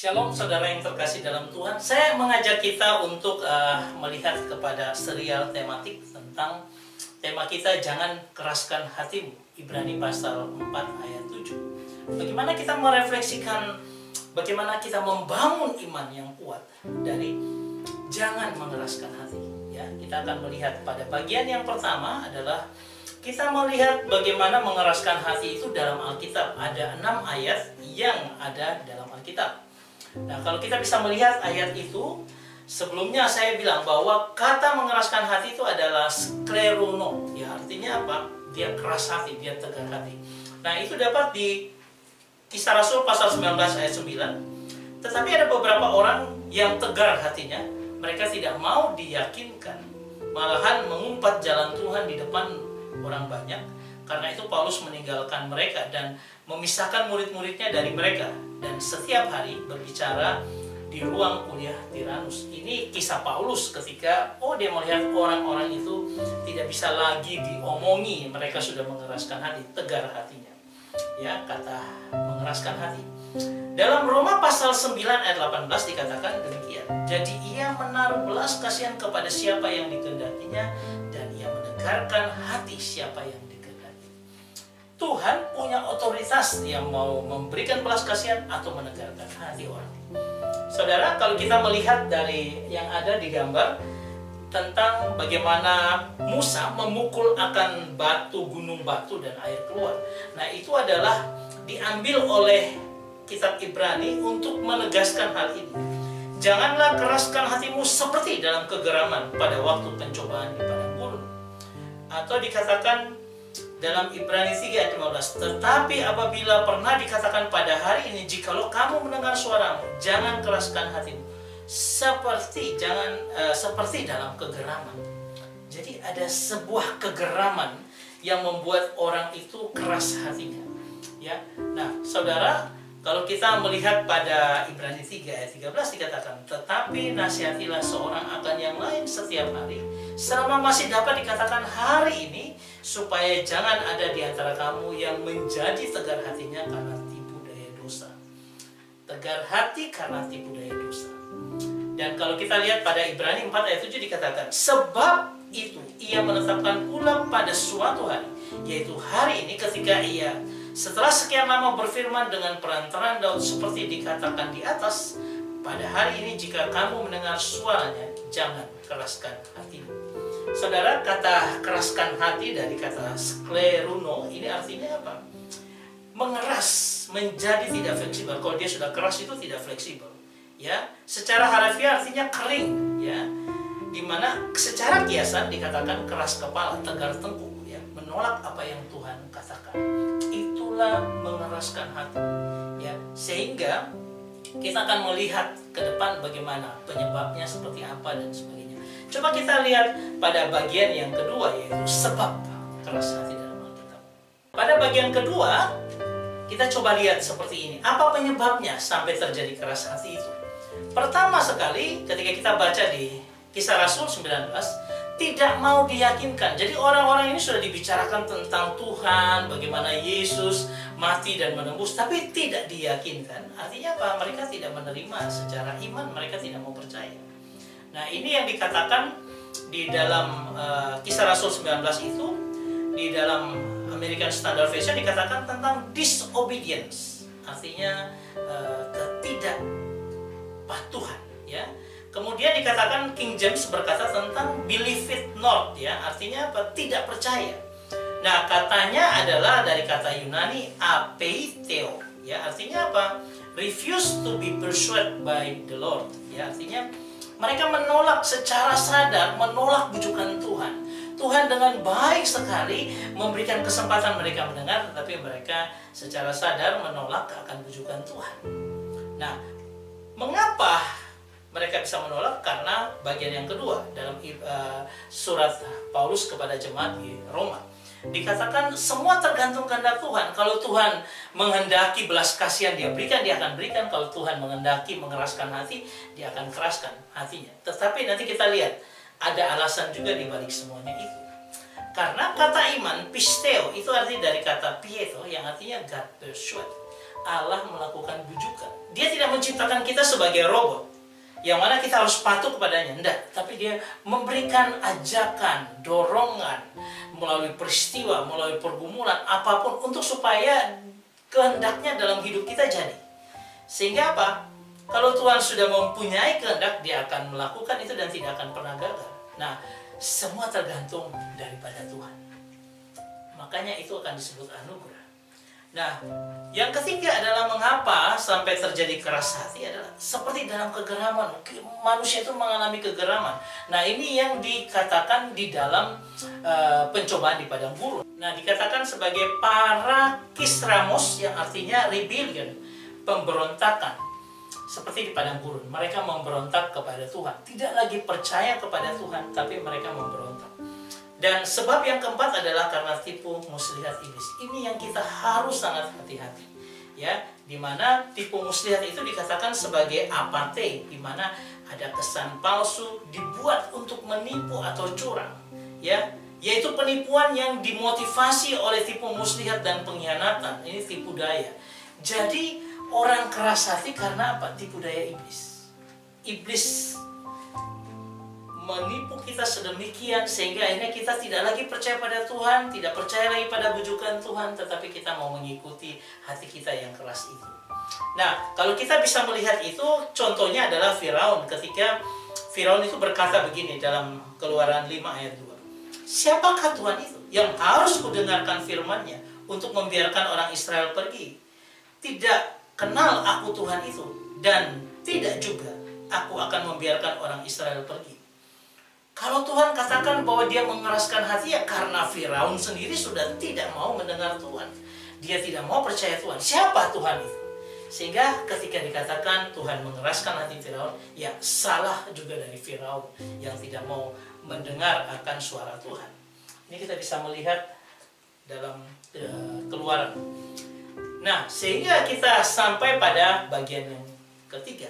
Shalom saudara yang terkasih dalam Tuhan. Saya mengajak kita untuk melihat kepada serial tematik tentang tema kita jangan keraskan hatimu. Ibrani pasal 4 ayat 7. Bagaimana kita merefleksikan, bagaimana kita membangun iman yang kuat dari jangan mengeraskan hati. Ya, kita akan melihat pada bagian yang pertama adalah kita melihat bagaimana mengeraskan hati itu dalam Alkitab. Ada 6 ayat yang ada dalam Alkitab. Nah, kalau kita bisa melihat ayat itu, sebelumnya saya bilang bahwa kata mengeraskan hati itu adalah sklerono. Ya, artinya apa? Dia keras hati, dia tegar hati. Nah, itu dapat di Kisah Rasul pasal 19 ayat 9. Tetapi ada beberapa orang yang tegar hatinya, mereka tidak mau diyakinkan, malahan mengumpat jalan Tuhan di depan orang banyak. Karena itu Paulus meninggalkan mereka dan memisahkan murid-muridnya dari mereka. Dan setiap hari berbicara di ruang kuliah Tiranus. Ini kisah Paulus ketika dia melihat orang-orang itu tidak bisa lagi diomongi. Mereka sudah mengeraskan hati, tegar hatinya. Ya, kata mengeraskan hati. Dalam Roma pasal 9 ayat 18 dikatakan demikian. Jadi ia menaruh belas kasihan kepada siapa yang dikehendakinya, dan ia menegarkan hati siapa yang dikehendaki. Tuhan punya otoritas yang mau memberikan belas kasihan atau menegarkan hati orang. Saudara, kalau kita melihat dari yang ada di gambar tentang bagaimana Musa memukul akan batu, gunung batu dan air keluar. Nah, itu adalah diambil oleh kitab Ibrani untuk menegaskan hal ini. Janganlah keraskan hatimu seperti dalam kegeraman pada waktu pencobaan di padang gurun. Atau dikatakan dalam Ibrani 3 ayat 15, tetapi apabila pernah dikatakan pada hari ini, jikalau kamu mendengar suaramu, jangan keraskan hatimu seperti dalam kegeraman. Jadi ada sebuah kegeraman yang membuat orang itu keras hatinya. Ya, nah saudara, kalau kita melihat pada Ibrani 3 ayat 13 dikatakan, tetapi nasihatilah seorang akan yang lain setiap hari, selama masih dapat dikatakan hari ini, supaya jangan ada di antara kamu yang menjadi tegar hatinya karena tipu daya dosa. Tegar hati karena tipu daya dosa. Dan kalau kita lihat pada Ibrani 4 ayat 7 dikatakan, sebab itu ia menetapkan pula pada suatu hari, yaitu hari ini ketika ia setelah sekian lama berfirman dengan perantaraan Daud seperti dikatakan di atas, pada hari ini jika kamu mendengar suaranya, jangan keraskan hatimu. Saudara, kata keraskan hati dari kata skleruno ini artinya apa? Mengeras, menjadi tidak fleksibel. Kalau dia sudah keras itu tidak fleksibel. Ya, secara harfiah artinya kering, ya. Dimana secara kiasan dikatakan keras kepala, tegar tengkuk, ya, menolak apa yang Tuhan katakan. Itulah mengeraskan hati, ya. Sehingga kita akan melihat ke depan bagaimana penyebabnya seperti apa dan sebagainya. Coba kita lihat pada bagian yang kedua, yaitu sebab keras hati dalam Alkitab. Pada bagian kedua, kita coba lihat seperti ini. Apa penyebabnya sampai terjadi keras hati itu? Pertama sekali, ketika kita baca di Kisah Rasul 19, tidak mau diyakinkan. Jadi orang-orang ini sudah dibicarakan tentang Tuhan, bagaimana Yesus mati dan menembus, tapi tidak diyakinkan. Artinya apa? Mereka tidak menerima secara iman, mereka tidak mau percaya. Nah, ini yang dikatakan di dalam Kisah Rasul 19 itu, di dalam American Standard Version dikatakan tentang disobedience, artinya ketidakpatuhan, ya. Kemudian dikatakan King James berkata tentang believe it not, ya, artinya apa? Tidak percaya. Nah, katanya adalah dari kata Yunani apeiteo, ya, artinya apa? Refuse to be persuaded by the Lord, ya, artinya mereka menolak secara sadar, menolak bujukan Tuhan. Tuhan dengan baik sekali memberikan kesempatan mereka mendengar, tetapi mereka secara sadar menolak akan bujukan Tuhan. Nah, mengapa mereka bisa menolak? Karena bagian yang kedua dalam surat Paulus kepada jemaat di Roma. Dikatakan semua tergantung kehendak Tuhan. Kalau Tuhan menghendaki belas kasihan, dia berikan, dia akan berikan. Kalau Tuhan menghendaki mengeraskan hati, dia akan keraskan hatinya. Tetapi nanti kita lihat, ada alasan juga di balik semuanya itu. Karena kata iman, pisteo, itu arti dari kata pieto, yang artinya God persuade. Allah melakukan bujukan. Dia tidak menciptakan kita sebagai robot yang mana kita harus patuh kepadanya. Tidak, tapi dia memberikan ajakan, dorongan melalui peristiwa, melalui pergumulan apapun untuk supaya kehendaknya dalam hidup kita jadi. Sehingga apa? Kalau Tuhan sudah mempunyai kehendak, dia akan melakukan itu dan tidak akan pernah gagal. Nah, semua tergantung daripada Tuhan. Makanya itu akan disebut anugerah. Nah, yang ketiga adalah mengapa sampai terjadi keras hati adalah seperti dalam kegeraman. Manusia itu mengalami kegeraman. Nah, ini yang dikatakan di dalam pencobaan di padang gurun. Nah, dikatakan sebagai parakisramos yang artinya rebellion, pemberontakan. Seperti di padang gurun, mereka memberontak kepada Tuhan. Tidak lagi percaya kepada Tuhan, tapi mereka memberontak. Dan sebab yang keempat adalah karena tipu muslihat iblis. Ini yang kita harus sangat hati-hati. Ya, di mana tipu muslihat itu dikatakan sebagai apate, di mana ada kesan palsu dibuat untuk menipu atau curang. Ya, yaitu penipuan yang dimotivasi oleh tipu muslihat dan pengkhianatan. Ini tipu daya. Jadi orang keras hati karena apa? Tipu daya iblis. Iblis menipu kita sedemikian sehingga akhirnya kita tidak lagi percaya pada Tuhan, tidak percaya lagi pada bujukan Tuhan, tetapi kita mau mengikuti hati kita yang keras itu. Nah, kalau kita bisa melihat itu, contohnya adalah Firaun. Ketika Firaun itu berkata begini dalam Keluaran 5 ayat 2. Siapakah Tuhan itu yang harus kudengarkan firman-Nya untuk membiarkan orang Israel pergi? Tidak kenal aku Tuhan itu, dan tidak juga aku akan membiarkan orang Israel pergi. Kalau Tuhan katakan bahwa dia mengeraskan hati, ya karena Firaun sendiri sudah tidak mau mendengar Tuhan. Dia tidak mau percaya Tuhan. Siapa Tuhan itu? Sehingga ketika dikatakan Tuhan mengeraskan hati Firaun, ya salah juga dari Firaun yang tidak mau mendengar akan suara Tuhan. Ini kita bisa melihat dalam Keluaran. Nah, sehingga kita sampai pada bagian yang ketiga,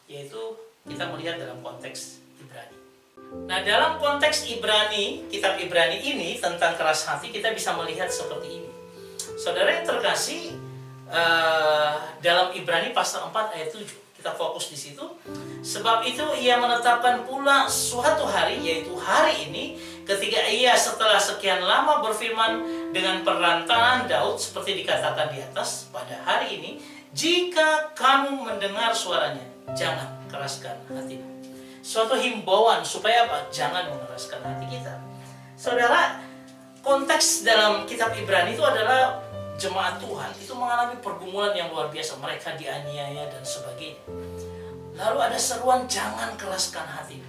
yaitu kita melihat dalam konteks Ibrani. Nah, dalam konteks Ibrani, kitab Ibrani ini tentang keras hati, kita bisa melihat seperti ini. Saudara yang terkasih, dalam Ibrani pasal 4 ayat 7, kita fokus di situ. Sebab itu ia menetapkan pula suatu hari, yaitu hari ini, ketika ia setelah sekian lama berfirman dengan perantaraan Daud, seperti dikatakan di atas, pada hari ini, jika kamu mendengar suaranya, jangan keraskan hatimu. Suatu himbauan supaya apa? Jangan mengeraskan hati kita. Saudara, konteks dalam kitab Ibrani itu adalah jemaat Tuhan itu mengalami pergumulan yang luar biasa. Mereka dianiaya dan sebagainya. Lalu ada seruan jangan keraskan hati.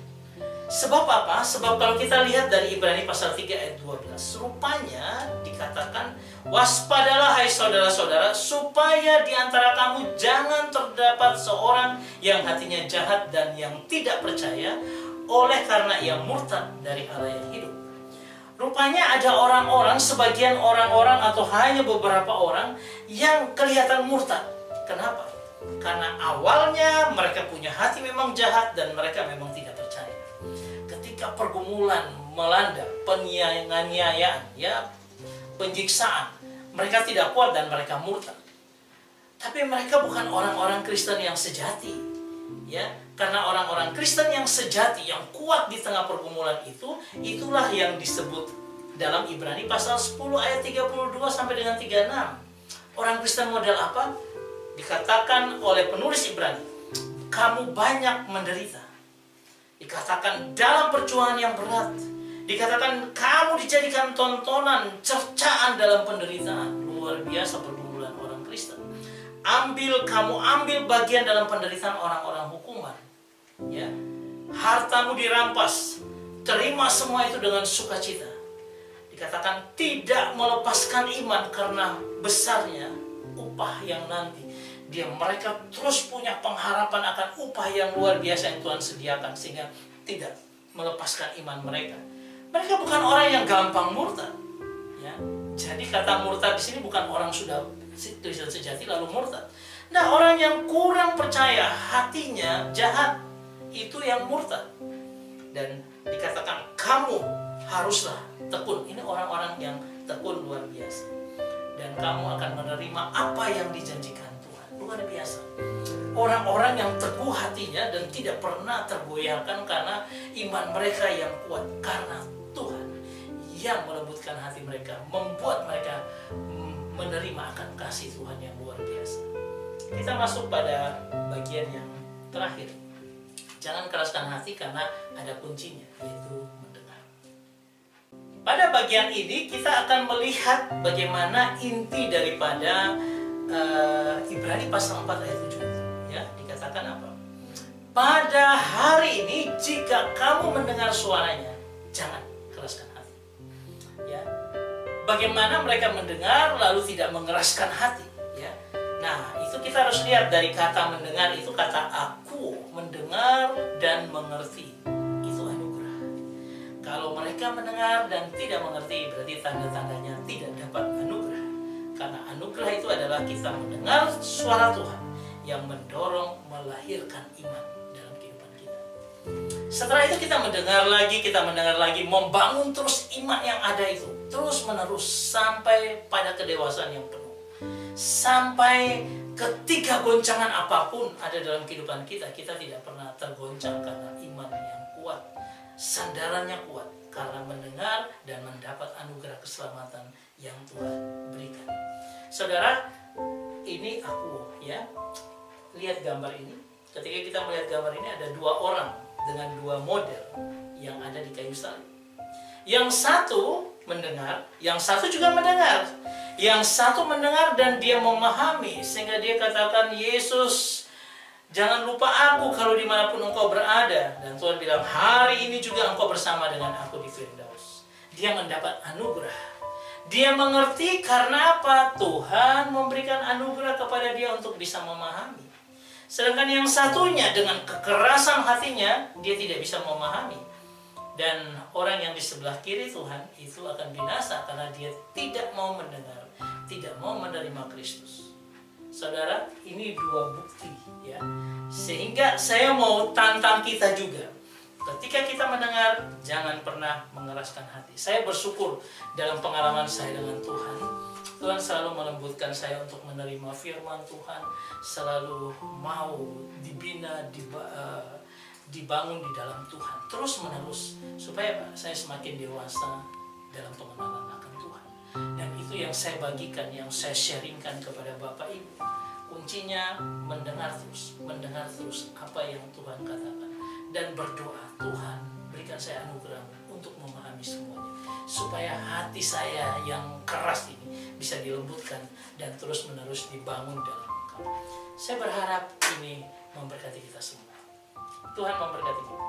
Sebab apa? Sebab kalau kita lihat dari Ibrani pasal 3 ayat 12, rupanya dikatakan, waspadalah hai saudara-saudara, supaya di antara kamu jangan terdapat seorang yang hatinya jahat dan yang tidak percaya, oleh karena ia murtad dari Allah yang hidup. Rupanya ada orang-orang, sebagian orang-orang atau hanya beberapa orang yang kelihatan murtad. Kenapa? Karena awalnya mereka punya hati memang jahat dan mereka memang tidak percaya. Ketika pergumulan melanda, penganiayaan, ya, penyiksaan, mereka tidak kuat dan mereka murtad. Tapi mereka bukan orang-orang Kristen yang sejati, ya, karena orang-orang Kristen yang sejati, yang kuat di tengah pergumulan itu, itulah yang disebut dalam Ibrani pasal 10 ayat 32 sampai dengan 36. Orang Kristen model apa? Dikatakan oleh penulis Ibrani, kamu banyak menderita. Dikatakan dalam perjuangan yang berat. Dikatakan kamu dijadikan tontonan, cercaan dalam penderitaan. Luar biasa pergumulan orang Kristen. Kamu ambil bagian dalam penderitaan orang-orang hukuman. Ya, hartamu dirampas. Terima semua itu dengan sukacita. Dikatakan tidak melepaskan iman karena besarnya upah yang nanti. Mereka terus punya pengharapan akan upah yang luar biasa yang Tuhan sediakan, sehingga tidak melepaskan iman mereka. Mereka bukan orang yang gampang murtad. Ya. Jadi kata murtad di sini bukan orang sudah Kristen sejati lalu murtad. Nah, orang yang kurang percaya, hatinya jahat, itu yang murtad. Dan dikatakan kamu haruslah tekun. Ini orang-orang yang tekun luar biasa. Dan kamu akan menerima apa yang dijanjikan luar biasa. Orang-orang yang teguh hatinya dan tidak pernah tergoyahkan karena iman mereka yang kuat. Karena Tuhan yang melembutkan hati mereka, membuat mereka menerima akan kasih Tuhan yang luar biasa. Kita masuk pada bagian yang terakhir. Jangan keraskan hati karena ada kuncinya, yaitu mendengar. Pada bagian ini kita akan melihat bagaimana inti daripada Ibrani pasal 4 ayat 7 itu. Ya, dikatakan apa? Pada hari ini jika kamu mendengar suaranya, jangan keraskan hati. Ya. Bagaimana mereka mendengar lalu tidak mengeraskan hati, ya. Nah, itu kita harus lihat dari kata mendengar itu kata aku mendengar dan mengerti. Itu anugerah. Kalau mereka mendengar dan tidak mengerti, berarti tanda-tandanya tidak dapat anugerah. Karena anugerah itu adalah kita mendengar suara Tuhan yang mendorong melahirkan iman dalam kehidupan kita. Setelah itu kita mendengar lagi, membangun terus iman yang ada itu, terus menerus sampai pada kedewasaan yang penuh. Sampai ketika goncangan apapun ada dalam kehidupan kita, kita tidak pernah tergoncang karena iman yang kuat. Sandarannya kuat karena mendengar dan mendapat anugerah keselamatan yang Tuhan berikan. Saudara, ini aku, ya. Lihat gambar ini. Ketika kita melihat gambar ini ada dua orang dengan dua model yang ada di kayu salib. Yang satu mendengar, yang satu juga mendengar. Yang satu mendengar dan dia memahami sehingga dia katakan, Yesus, jangan lupa aku kalau dimanapun engkau berada. Dan Tuhan bilang, hari ini juga engkau bersama dengan aku di Firdaus. Dia mendapat anugerah. Dia mengerti karena apa? Tuhan memberikan anugerah kepada dia untuk bisa memahami. Sedangkan yang satunya dengan kekerasan hatinya, dia tidak bisa memahami. Dan orang yang di sebelah kiri Tuhan itu akan binasa karena dia tidak mau mendengar, tidak mau menerima Kristus. Saudara, ini dua bukti, ya. Sehingga saya mau tantang kita juga. Ketika kita mendengar, jangan pernah mengeraskan hati. Saya bersyukur dalam pengalaman saya dengan Tuhan. Tuhan selalu melembutkan saya untuk menerima firman Tuhan, selalu mau dibina, dibangun di dalam Tuhan, terus menerus, supaya saya semakin dewasa dalam pengenalan akan Tuhan. Dan itu yang saya bagikan, yang saya sharingkan kepada Bapak Ibu. Kuncinya mendengar terus apa yang Tuhan katakan, dan berdoa, Tuhan berikan saya anugerah untuk memahami semuanya, supaya hati saya yang keras ini bisa dilembutkan dan terus menerus dibangun dalam Engkau. Saya berharap ini memberkati kita semua. Tuhan memberkati kita.